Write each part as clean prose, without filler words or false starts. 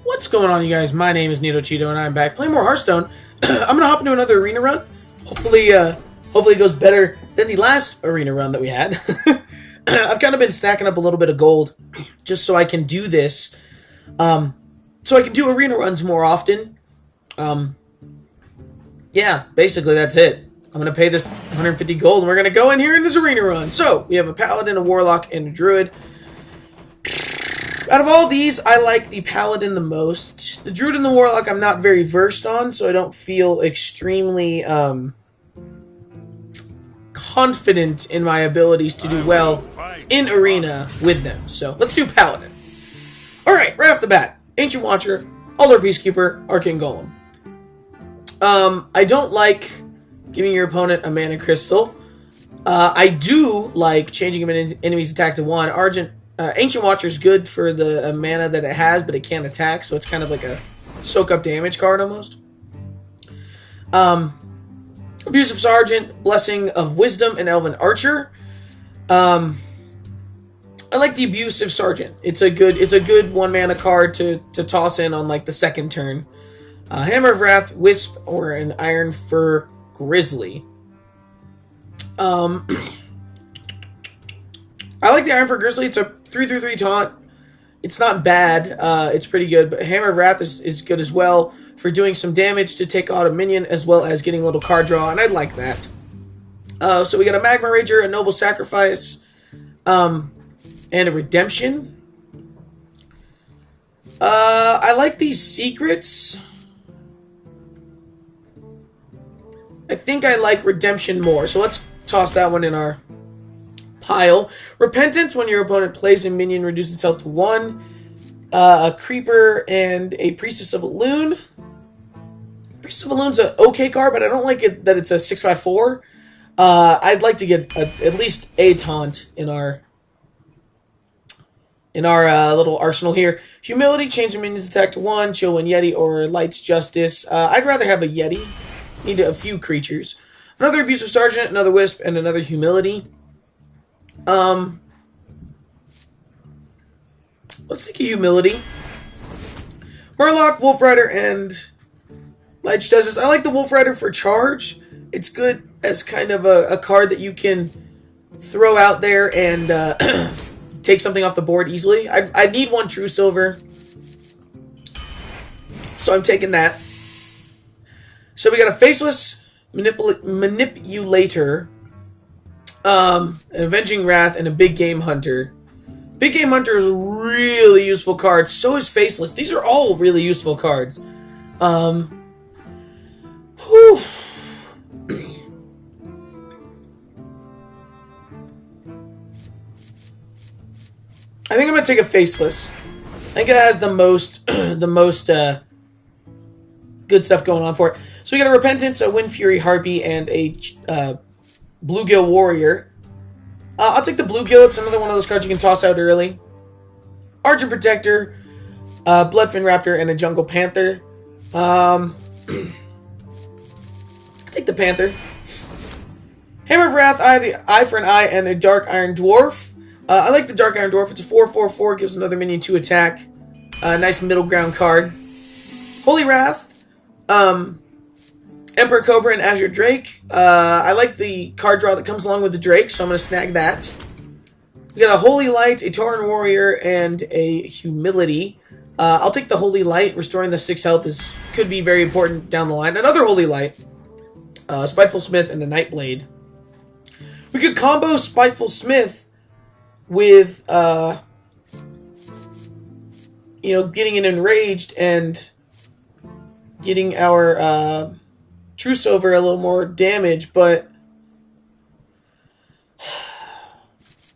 What's going on, you guys? My name is NeatoCheeto, and I'm back playing more Hearthstone. I'm gonna hop into another arena run. Hopefully it goes better than the last arena run that we had. I've kind of been stacking up a little bit of gold just so I can do this. So I can do arena runs more often. Yeah, basically that's it. I'm gonna pay this 150 gold, and we're gonna go in here in this arena run. So we have a Paladin, a Warlock, and a Druid. Out of all these, I like the Paladin the most. The Druid and the Warlock I'm not very versed on, so I don't feel extremely confident in my abilities to do well in Arena with them. So let's do Paladin. Alright, right off the bat. Ancient Watcher, Altar Peacekeeper, Arcane Golem. I don't like giving your opponent a mana crystal. I do like changing an enemy's attack to 1. Ancient Watcher is good for the mana that it has, but it can't attack, so it's kind of like a soak-up damage card almost. Abusive Sergeant, Blessing of Wisdom, and Elven Archer. I like the Abusive Sergeant. It's a good 1 mana card to toss in on like the second turn. Hammer of Wrath, Wisp, or an Iron Fur Grizzly. I like the Iron Fur Grizzly. It's a 3/3 taunt. It's not bad. It's pretty good. But Hammer of Wrath is good as well for doing some damage to take out a minion, as well as getting a little card draw, and I'd like that. So we got a Magma Rager, a Noble Sacrifice, and a Redemption. I like these secrets. I think I like Redemption more, so let's toss that one in our pile. Repentance, when your opponent plays a minion, reduces its health to 1. A Creeper and a Priestess of Elune. Priestess of Elune's an okay card, but I don't like it that it's a 6/5/4. I'd like to get at least a taunt in our little arsenal here. Humility, change the minion's attack to 1. Chill when Yeti or Light's Justice. I'd rather have a Yeti. Need a few creatures. Another Abusive Sergeant, another Wisp, and another Humility. Let's take a Humility. Murloc, Wolf Rider, and Light's Justice. I like the Wolf Rider for charge. It's good as kind of a card that you can throw out there and take something off the board easily. I need 1 True Silver, so I'm taking that. So we got a Faceless Manipulator, an Avenging Wrath, and a Big Game Hunter. Big Game Hunter is a really useful card. So is Faceless. These are all really useful cards. Whew. I think I'm gonna take a Faceless. I think it has the most good stuff going on for it. So we got a Repentance, a Wind Fury Harpy, and a Bluegill Warrior. I'll take the Bluegill. It's another one of those cards you can toss out early. Argent Protector, Bloodfin Raptor, and a Jungle Panther. I'll take the Panther. Hammer of Wrath, Eye for an Eye, and a Dark Iron Dwarf. I like the Dark Iron Dwarf. It's a 4/4/4, gives another minion 2 attack. Nice middle ground card. Holy Wrath, Emperor Cobra, and Azure Drake. I like the card draw that comes along with the Drake, so I'm going to snag that. We got a Holy Light, a Tauren Warrior, and a Humility. I'll take the Holy Light. Restoring the 6 health could be very important down the line. Another Holy Light, Spiteful Smith, and a Nightblade. We could combo Spiteful Smith with, getting it enraged and getting our True Silver a little more damage, but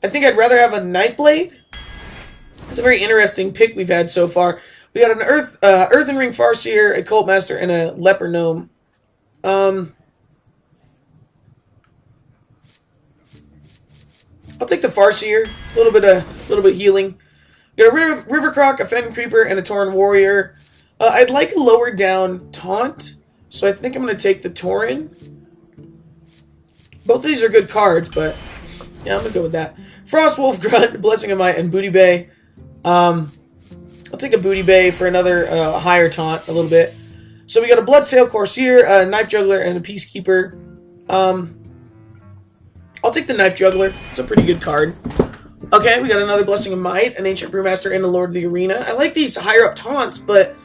I think I'd rather have a Nightblade. It's a very interesting pick we've had so far. We got an Earthen Ring Farseer, a Cult Master, and a Leper Gnome. I'll take the Farseer. A little bit of healing. We got a River Croc, a Fen Creeper, and a Tauren Warrior. I'd like a lower down taunt, so I think I'm going to take the Tauren. Both of these are good cards, but yeah, I'm going to go with that. Frost Wolf Grunt, Blessing of Might, and Booty Bay. I'll take a Booty Bay for another higher taunt a little bit. So we got a Bloodsail Coursier, a Knife Juggler, and a Peacekeeper. I'll take the Knife Juggler. It's a pretty good card. Okay, we got another Blessing of Might, an Ancient Brewmaster, and a Lord of the Arena. I like these higher up taunts, but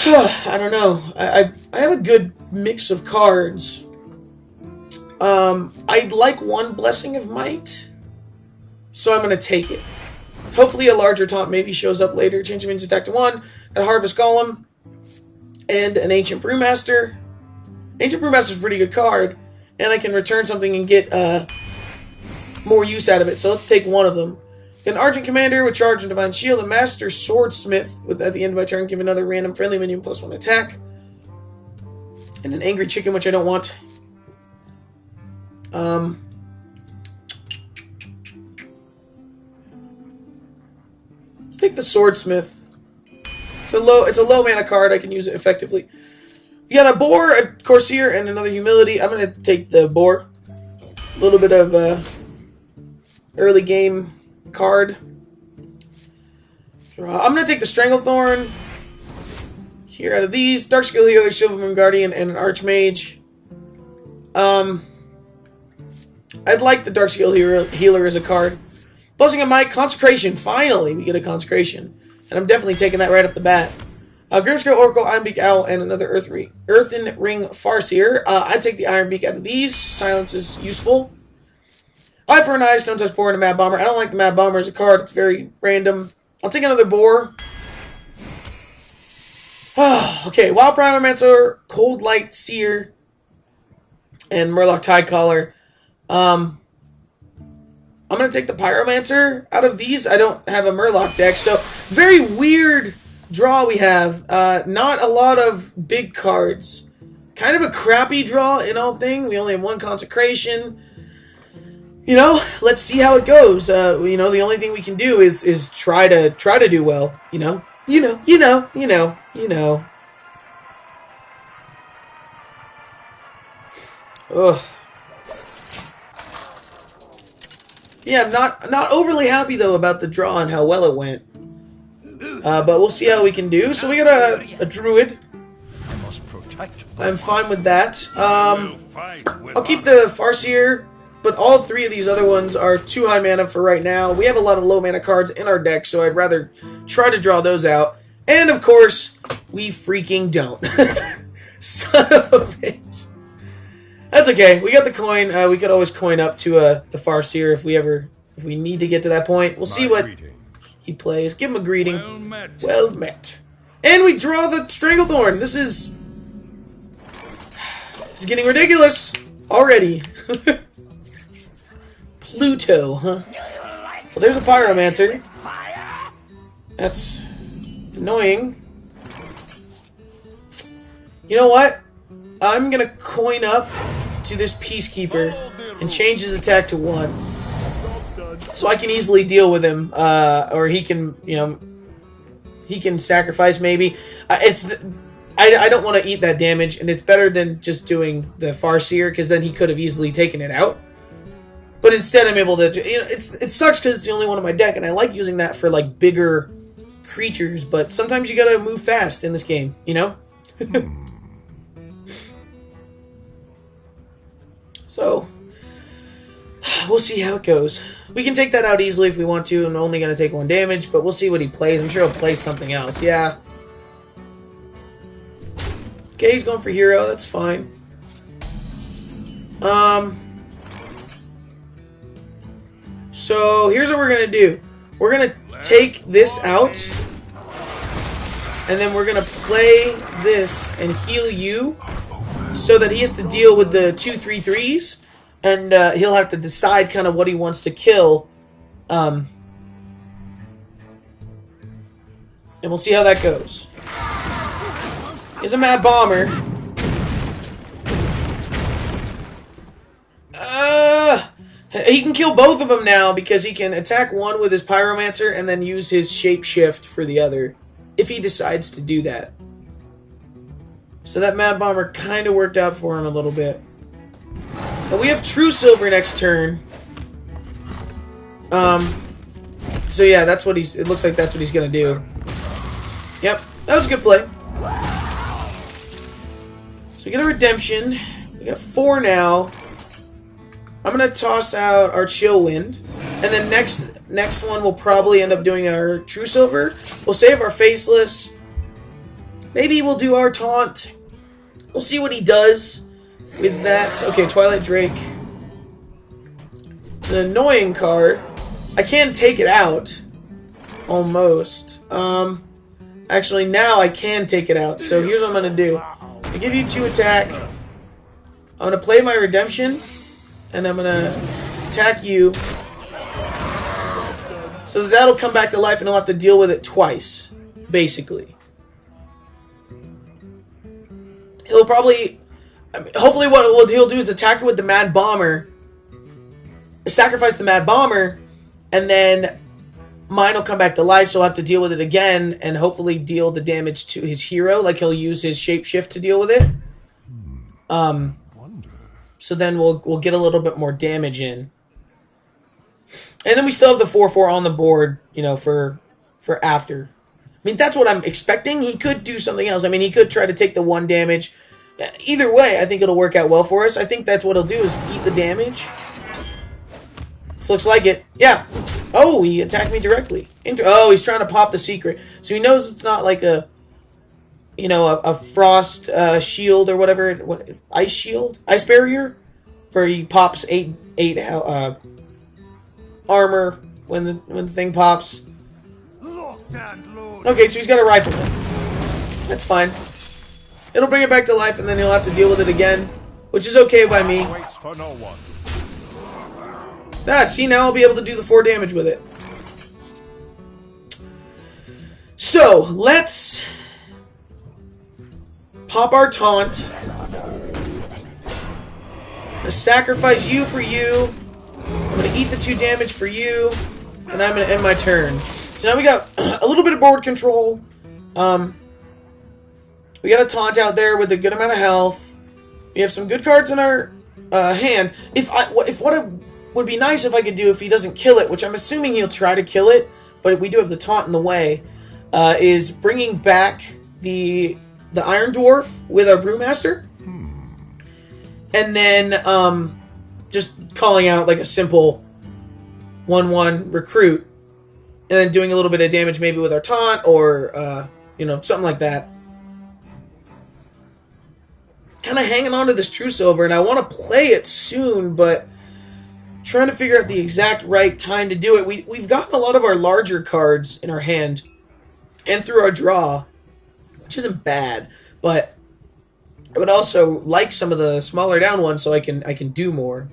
I don't know. I have a good mix of cards. I'd like one Blessing of Might, so I'm going to take it. Hopefully a larger taunt maybe shows up later. Change of Attack to 1, a Harvest Golem, and an Ancient Brewmaster. Ancient Brewmaster is a pretty good card, and I can return something and get more use out of it. So let's take one of them. An Argent Commander with Charge and Divine Shield, a Master Swordsmith with at the end of my turn give another random friendly minion +1 attack, and an Angry Chicken, which I don't want. Let's take the Swordsmith. It's a low mana card. I can use it effectively. We got a Boar, a Coursier, and another Humility. I'm going to take the Boar. A little bit of early game card. I'm going to take the Stranglethorn. Here out of these. Darkscale Healer, Silvermoon Guardian, and an Archmage. I'd like the Darkscale Healer as a card. Blessing of Might, Consecration. Finally, we get a Consecration. And I'm definitely taking that right off the bat. Grimscale Oracle, Ironbeak Owl, and another Earthen Ring Farseer. I'd take the Ironbeak out of these. Silence is useful. Eye for an Eye, Stone Touch Boar, and a Mad Bomber. I don't like the Mad Bomber as a card. It's very random. I'll take another Boar. Okay, Wild Pyromancer, Cold Light Seer, and Murloc Tidecaller. I'm going to take the Pyromancer out of these. I don't have a Murloc deck, so very weird draw we have. Not a lot of big cards. Kind of a crappy draw in all things. We only have one Consecration. You know, let's see how it goes. You know, the only thing we can do is try to do well. You know. Ugh. Yeah, I'm not overly happy though about the draw and how well it went. But we'll see how we can do. So we got a Druid. I'm fine with that. I'll keep the Farseer, but all three of these other ones are too high mana for right now. We have a lot of low mana cards in our deck, so I'd rather try to draw those out. And of course, we freaking don't. Son of a bitch. That's okay. We got the coin. We could always coin up to the Farseer if we need to get to that point. We'll see what he plays. Give him a greeting. Well met. And we draw the Stranglethorn. This is getting ridiculous already. Pluto, huh? Well, there's a Pyromancer. That's annoying. You know what? I'm gonna coin up to this Peacekeeper and change his attack to 1, so I can easily deal with him, or he can, you know, he can sacrifice maybe. I don't want to eat that damage, and it's better than just doing the Farseer, because then he could have easily taken it out. But instead, I'm able to. You know, it sucks because it's the only one in my deck, and I like using that for like bigger creatures. But sometimes you gotta move fast in this game, you know. So, we'll see how it goes. We can take that out easily if we want to, and only going to take 1 damage, but we'll see what he plays. I'm sure he'll play something else. Yeah. Okay, he's going for hero. That's fine. So, here's what we're going to do. We're going to take this out, and then we're going to play this and heal you, so that he has to deal with the 2/3/3s, and he'll have to decide kind of what he wants to kill. And we'll see how that goes. He's a Mad Bomber. He can kill both of them now because he can attack one with his Pyromancer and then use his Shapeshift for the other, if he decides to do that. So that Mad Bomber kind of worked out for him a little bit. But we have True Silver next turn. So yeah, that's what it looks like that's what he's gonna do. Yep, that was a good play. So we get a redemption. We got 4 now. I'm gonna toss out our Chill Wind, and then next one we'll probably end up doing our True Silver. We'll save our Faceless. Maybe we'll do our Taunt. We'll see what he does with that. Okay, Twilight Drake. An annoying card. I can take it out. Almost. Actually, now I can take it out. So here's what I'm going to do. I give you 2 attack. I'm going to play my Redemption. And I'm going to attack you. So that'll come back to life and I'll have to deal with it twice. Basically. He'll probably... hopefully what he'll do is attack her with the Mad Bomber. Sacrifice the Mad Bomber. And then... mine will come back to life, so I'll have to deal with it again, and hopefully deal the damage to his hero, like he'll use his shapeshift to deal with it. So then we'll get a little bit more damage in. And then we still have the 4/4 on the board, you know, for after. I mean, that's what I'm expecting. He could do something else. I mean, he could try to take the 1 damage. Either way, I think it'll work out well for us. I think that's what he'll do, is eat the damage. This looks like it. Yeah. Oh, he attacked me directly. Oh, he's trying to pop the secret. So he knows it's not like a, you know, a frost shield or whatever. What, ice shield? Ice barrier? Where he pops 8 armor when the thing pops. Okay, so he's got a rifleman. That's fine. It'll bring it back to life, and then he'll have to deal with it again, which is okay by me. Ah, see, now I'll be able to do the 4 damage with it. So, let's pop our taunt. I'm going to sacrifice you for you. I'm going to eat the 2 damage for you. And I'm going to end my turn. So now we got a little bit of board control. We got a taunt out there with a good amount of health. We have some good cards in our hand. Would be nice if I could do, if he doesn't kill it, which I'm assuming he'll try to kill it, but we do have the taunt in the way, is bringing back the Iron Dwarf with our Brewmaster. And then just calling out like a simple 1/1 recruit, and then doing a little bit of damage maybe with our taunt, or you know, something like that. Kind of hanging on to this True Silver, and I want to play it soon, but trying to figure out the exact right time to do it. We've gotten a lot of our larger cards in our hand and through our draw, which isn't bad, but I would also like some of the smaller down ones so I can do more.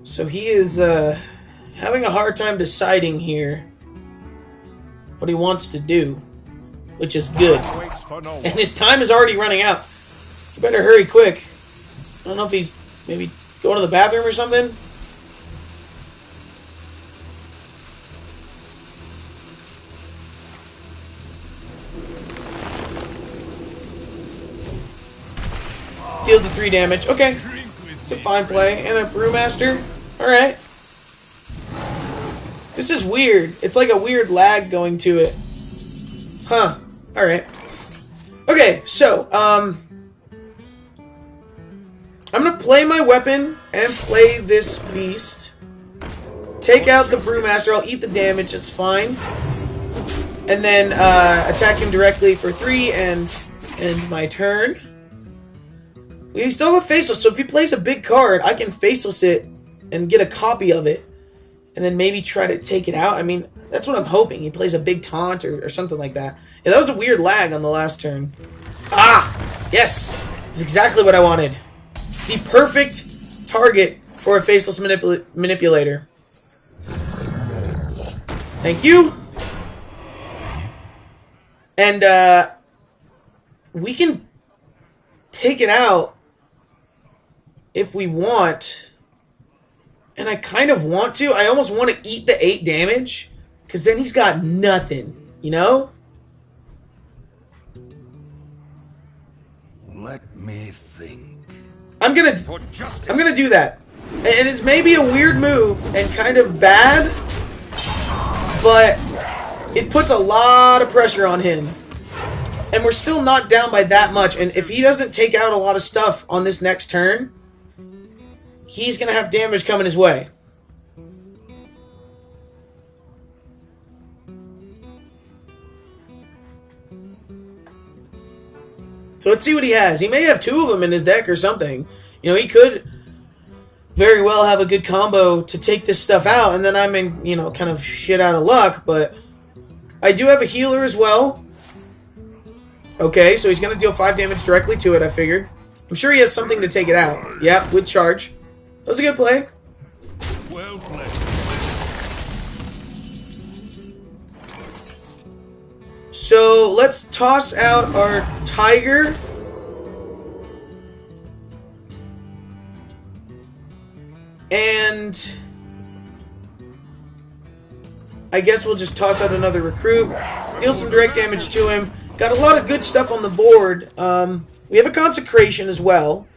So he is having a hard time deciding here what he wants to do, which is good. And his time is already running out. You better hurry quick. I don't know if he's maybe going to the bathroom or something. Deal the 3 damage. Okay. It's a fine play. And a Brewmaster. Alright. This is weird. It's like a weird lag going to it. Huh. Alright. Okay, so, I'm gonna play my weapon and play this beast. Take out the Brewmaster. I'll eat the damage. It's fine. And then, attack him directly for 3 and end my turn. We still have a Faceless, so if he plays a big card, I can Faceless it and get a copy of it. And then maybe try to take it out. I mean, that's what I'm hoping. He plays a big taunt or something like that. Yeah, that was a weird lag on the last turn. Ah! Yes! It's exactly what I wanted. The perfect target for a Faceless manipulator. Thank you! And, we can take it out if we want. And I kind of want to. I almost want to eat the 8 damage. Because then he's got nothing. You know? Let me think. I'm gonna do that. And it's maybe a weird move and kind of bad, but it puts a lot of pressure on him. And we're still not down by that much. And if he doesn't take out a lot of stuff on this next turn, he's going to have damage coming his way. So let's see what he has. He may have 2 of them in his deck or something. You know, he could very well have a good combo to take this stuff out, and then I'm in, you know, kind of shit out of luck, but I do have a healer as well. Okay, so he's going to deal 5 damage directly to it, I figured. I'm sure he has something to take it out. Yeah, with charge. That was a good play. Well played. So let's toss out our tiger. And I guess we'll just toss out another recruit. Deal some direct damage to him. Got a lot of good stuff on the board. We have a consecration as well.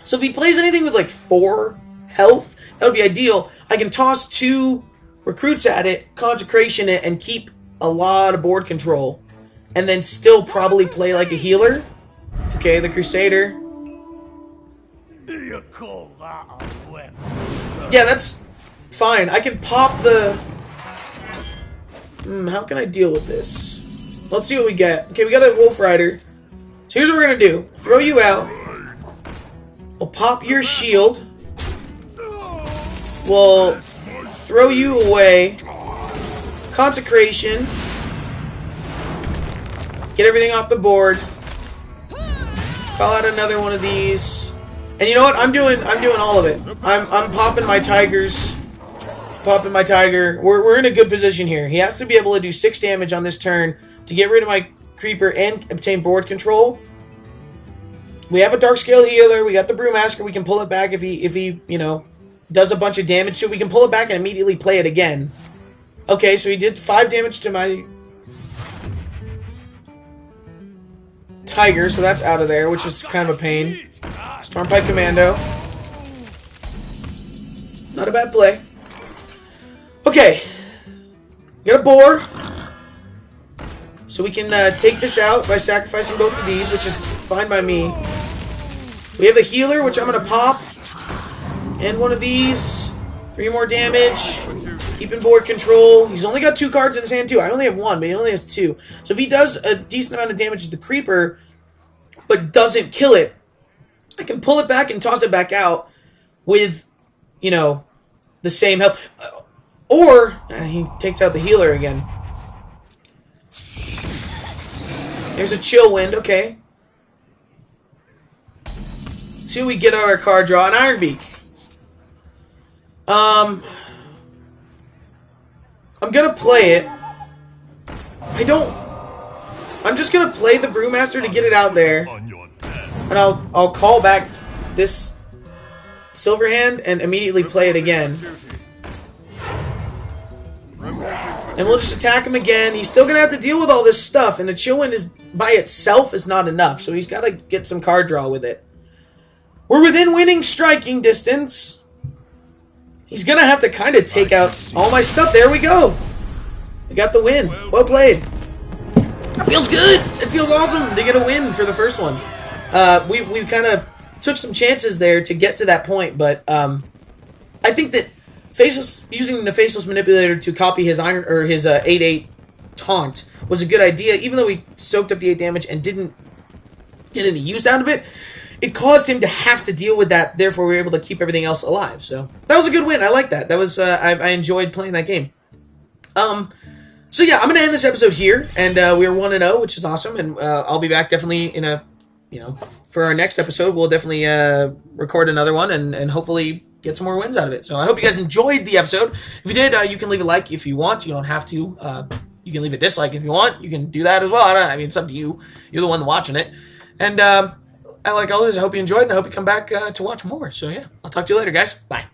So if he plays anything with like 4 health, that would be ideal. I can toss 2 recruits at it, consecration it, and keep a lot of board control. And then still probably play like a healer. Okay, the Crusader. You call that a weapon? Yeah, that's fine. I can pop the... how can I deal with this? Let's see what we get. Okay, we got a Wolf Rider. So here's what we're going to do. Throw you out. We'll pop your shield. We'll throw you away. Consecration. Get everything off the board. Call out another one of these. And you know what? I'm doing all of it. I'm popping my tigers. Popping my tiger. We're in a good position here. He has to be able to do 6 damage on this turn to get rid of my creeper and obtain board control. We have a dark scale healer. We got the Brewmaster. We can pull it back if he you know, does a bunch of damage. So we can pull it back and immediately play it again. Okay, so he did 5 damage to my tiger, so that's out of there, which is kind of a pain. Stormpike Commando. Not a bad play. Okay. We got a boar. So we can take this out by sacrificing both of these, which is fine by me. We have a healer, which I'm going to pop. And one of these. 3 more damage. Keeping board control. He's only got 2 cards in his hand, too. I only have 1, but he only has 2. So if he does a decent amount of damage to the creeper, but doesn't kill it, I can pull it back and toss it back out with, you know, the same health. Or he takes out the healer again. There's a chill wind, okay. See what we get out of our card draw. An Iron Beak. I'm gonna play it. I'm just gonna play the Brewmaster to get it out there. And I'll call back this Silverhand and immediately play it again. And we'll just attack him again. He's still gonna have to deal with all this stuff, and the chill wind is by itself is not enough, so he's gotta get some card draw with it. We're within winning striking distance. He's gonna have to kind of take out all my stuff. There we go. We got the win. Well played. It feels good. It feels awesome to get a win for the first one. We kind of took some chances there to get to that point, but I think that using the Faceless Manipulator to copy his 8/8 taunt was a good idea, even though he soaked up the 8 damage and didn't get any use out of it. It caused him to have to deal with that, therefore we were able to keep everything else alive. So that was a good win. I like that. That was I enjoyed playing that game. So yeah, I'm gonna end this episode here, and we're 1-0, which is awesome, and I'll be back definitely in a, you know, for our next episode. We'll definitely record another one and hopefully get some more wins out of it. So I hope you guys enjoyed the episode. If you did, you can leave a like if you want. You don't have to. You can leave a dislike if you want. You can do that as well. I mean, it's up to you. You're the one watching it. And like always, I hope you enjoyed, and I hope you come back to watch more. So yeah, I'll talk to you later, guys. Bye.